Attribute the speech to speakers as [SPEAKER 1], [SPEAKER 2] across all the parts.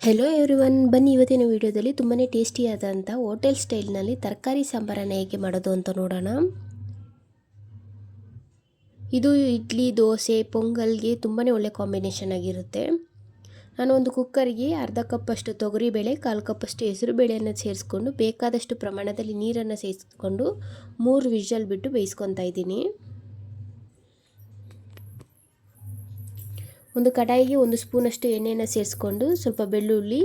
[SPEAKER 1] Hello everyone, ಬನ್ನಿ ಇವತ್ತಿನ ವಿಡಿಯೋದಲ್ಲಿ ತುಂಬಾ ಟೇಸ್ಟಿಯಾದಂಥ ಹೋಟೆಲ್ ಸ್ಟೈಲ್ನಲ್ಲಿ ತರಕಾರಿ ಸಾಂಬಾರನ್ನು ಹೇಗೆ ಮಾಡೋದು ಅಂತ ನೋಡೋಣ. ಇದು ಇಡ್ಲಿ, ದೋಸೆ, ಪೊಂಗಲ್ಗೆ ತುಂಬಾ ಒಳ್ಳೆ ಕಾಂಬಿನೇಷನ್ ಆಗಿರುತ್ತೆ. ನಾನು ಒಂದು ಕುಕ್ಕರ್ಗೆ ಅರ್ಧ ಕಪ್ಪಷ್ಟು ತೊಗರಿಬೇಳೆ, 1/4 ಕಪ್ಪಷ್ಟು ಹೆಸರು ಬೇಳೆಯನ್ನು ಸೇರಿಸ್ಕೊಂಡು ಬೇಕಾದಷ್ಟು ಪ್ರಮಾಣದಲ್ಲಿ ನೀರನ್ನು ಸೇರಿಸ್ಕೊಂಡು 3 ವಿಷಲ್ ಬಿಟ್ಟು ಬೇಯಿಸ್ಕೊತಾ ಇದ್ದೀನಿ. ಒಂದು ಕಡಾಯಿಗೆ 1 ಸ್ಪೂನಷ್ಟು ಎಣ್ಣೆಯನ್ನು ಸೇರಿಸ್ಕೊಂಡು ಸ್ವಲ್ಪ ಬೆಳ್ಳುಳ್ಳಿ,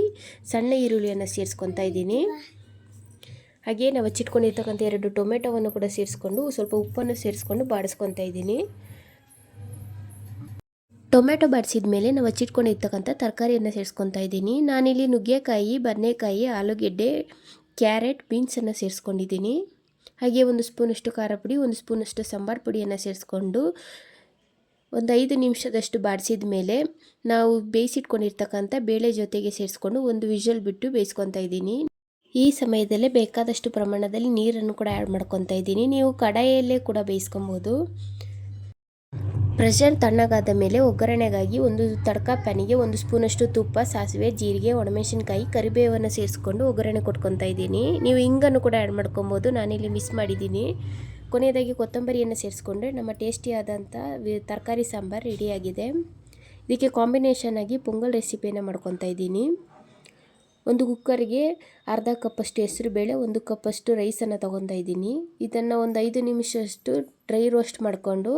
[SPEAKER 1] ಸಣ್ಣ ಈರುಳ್ಳಿಯನ್ನು ಸೇರಿಸ್ಕೊತಾ ಇದ್ದೀನಿ. ಹಾಗೆ ನಾವು ಹಚ್ಚಿಟ್ಕೊಂಡಿರ್ತಕ್ಕಂಥ 2 ಟೊಮೆಟೊವನ್ನು ಕೂಡ ಸೇರಿಸ್ಕೊಂಡು ಸ್ವಲ್ಪ ಉಪ್ಪನ್ನು ಸೇರಿಸ್ಕೊಂಡು ಬಾಡಿಸ್ಕೊತಾ ಇದ್ದೀನಿ. ಟೊಮೆಟೊ ಬಾಡಿಸಿದ ಮೇಲೆ ನಾವು ಹಚ್ಚಿಟ್ಕೊಂಡಿರ್ತಕ್ಕಂಥ ತರಕಾರಿಯನ್ನು ಸೇರಿಸ್ಕೊತಾ ಇದ್ದೀನಿ. ನಾನಿಲ್ಲಿ ನುಗ್ಗೆಕಾಯಿ, ಬದನೆಕಾಯಿ, ಆಲೂಗೆಡ್ಡೆ, ಕ್ಯಾರೆಟ್, ಬೀನ್ಸನ್ನು ಸೇರಿಸ್ಕೊಂಡಿದ್ದೀನಿ. ಹಾಗೆ 1 ಸ್ಪೂನಷ್ಟು ಖಾರ ಪುಡಿ, 1 ಸ್ಪೂನಷ್ಟು ಸಾಂಬಾರು ಪುಡಿಯನ್ನು ಸೇರಿಸ್ಕೊಂಡು ಒಂದು 5 ನಿಮಿಷದಷ್ಟು ಬಾಡಿಸಿದ ಮೇಲೆ ನಾವು ಬೇಯಿಸಿಟ್ಕೊಂಡಿರ್ತಕ್ಕಂಥ ಬೇಳೆ ಜೊತೆಗೆ ಸೇರಿಸ್ಕೊಂಡು 1 ವಿಷಲ್ ಬಿಟ್ಟು ಬೇಯಿಸ್ಕೊತಾ ಇದ್ದೀನಿ. ಈ ಸಮಯದಲ್ಲೇ ಬೇಕಾದಷ್ಟು ಪ್ರಮಾಣದಲ್ಲಿ ನೀರನ್ನು ಕೂಡ ಆ್ಯಡ್ ಮಾಡ್ಕೊತಾ ಇದ್ದೀನಿ. ನೀವು ಕಡಾಯಿಯಲ್ಲೇ ಕೂಡ ಬೇಯಿಸ್ಕೊಬೋದು. ಪ್ರೆಷರ್ ತಣ್ಣಗಾದ ಮೇಲೆ ಒಗ್ಗರಣೆಗಾಗಿ ಒಂದು ತಡ್ಕ ಪ್ಯಾನಿಗೆ 1 ಸ್ಪೂನಷ್ಟು ತುಪ್ಪ, ಸಾಸಿವೆ, ಜೀರಿಗೆ, ಒಣಮೆಣಸಿನ್ಕಾಯಿ, ಕರಿಬೇವನ್ನು ಸೇರಿಸ್ಕೊಂಡು ಒಗ್ಗರಣೆ ಕೊಟ್ಕೊತಾ ಇದ್ದೀನಿ. ನೀವು ಹಿಂಗನ್ನು ಕೂಡ ಆ್ಯಡ್ ಮಾಡ್ಕೊಬೋದು, ನಾನಿಲ್ಲಿ ಮಿಸ್ ಮಾಡಿದ್ದೀನಿ. ಕೊನೆಯದಾಗಿ ಕೊತ್ತಂಬರಿಯನ್ನು ಸೇರಿಸ್ಕೊಂಡ್ರೆ ನಮ್ಮ ಟೇಸ್ಟಿಯಾದಂಥ ತರಕಾರಿ ಸಾಂಬಾರು ರೆಡಿಯಾಗಿದೆ. ಇದಕ್ಕೆ ಕಾಂಬಿನೇಷನ್ ಆಗಿ ಪೊಂಗಲ್ ರೆಸಿಪಿಯನ್ನು ಮಾಡ್ಕೊತಾ ಇದ್ದೀನಿ. ಒಂದು ಕುಕ್ಕರ್ಗೆ ಅರ್ಧ ಕಪ್ಪಷ್ಟು ಹೆಸರು ಬೇಳೆ, 1 ಕಪ್ಪಷ್ಟು ರೈಸನ್ನು ತೊಗೊತಾ ಇದ್ದೀನಿ. ಇದನ್ನು ಒಂದು 5 ನಿಮಿಷಷ್ಟು ಡ್ರೈ ರೋಸ್ಟ್ ಮಾಡಿಕೊಂಡು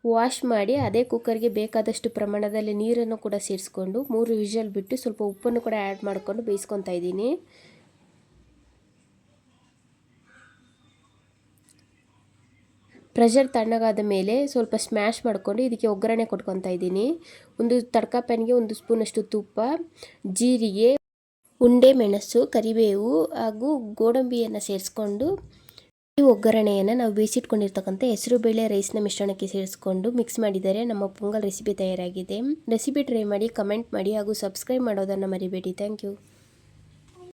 [SPEAKER 1] ವಾಶ್ ಮಾಡಿ ಅದೇ ಕುಕ್ಕರ್ಗೆ ಬೇಕಾದಷ್ಟು ಪ್ರಮಾಣದಲ್ಲಿ ನೀರನ್ನು ಕೂಡ ಸೇರಿಸ್ಕೊಂಡು 3 ವಿಷಲ್ ಬಿಟ್ಟು ಸ್ವಲ್ಪ ಉಪ್ಪನ್ನು ಕೂಡ ಆ್ಯಡ್ ಮಾಡಿಕೊಂಡು ಬೇಯಿಸ್ಕೊತಾ ಇದ್ದೀನಿ. ಪ್ರೆಷರ್ ತಣ್ಣಗಾದ ಮೇಲೆ ಸ್ವಲ್ಪ ಸ್ಮ್ಯಾಶ್ ಮಾಡಿಕೊಂಡು ಇದಕ್ಕೆ ಒಗ್ಗರಣೆ ಕೊಟ್ಕೊತಾ ಇದ್ದೀನಿ. ಒಂದು ತಡ್ಕ ಪ್ಯಾನ್ಗೆ 1 ಸ್ಪೂನಷ್ಟು ತುಪ್ಪ, ಜೀರಿಗೆ, ಉಂಡೆ ಮೆಣಸು, ಕರಿಬೇವು ಹಾಗೂ ಗೋಡಂಬಿಯನ್ನು ಸೇರಿಸ್ಕೊಂಡು ಈ ಒಗ್ಗರಣೆಯನ್ನು ನಾವು ಬೇಯಿಸಿಟ್ಕೊಂಡಿರ್ತಕ್ಕಂಥ ಹೆಸರು ಬೇಳೆ ರೈಸ್ನ ಮಿಶ್ರಣಕ್ಕೆ ಸೇರಿಸ್ಕೊಂಡು ಮಿಕ್ಸ್ ಮಾಡಿದರೆ ನಮ್ಮ ಪೊಂಗಲ್ ರೆಸಿಪಿ ತಯಾರಾಗಿದೆ. ರೆಸಿಪಿ ಟ್ರೈ ಮಾಡಿ, ಕಮೆಂಟ್ ಮಾಡಿ ಹಾಗೂ ಸಬ್ಸ್ಕ್ರೈಬ್ ಮಾಡೋದನ್ನು ಮರಿಬೇಡಿ. Thank you.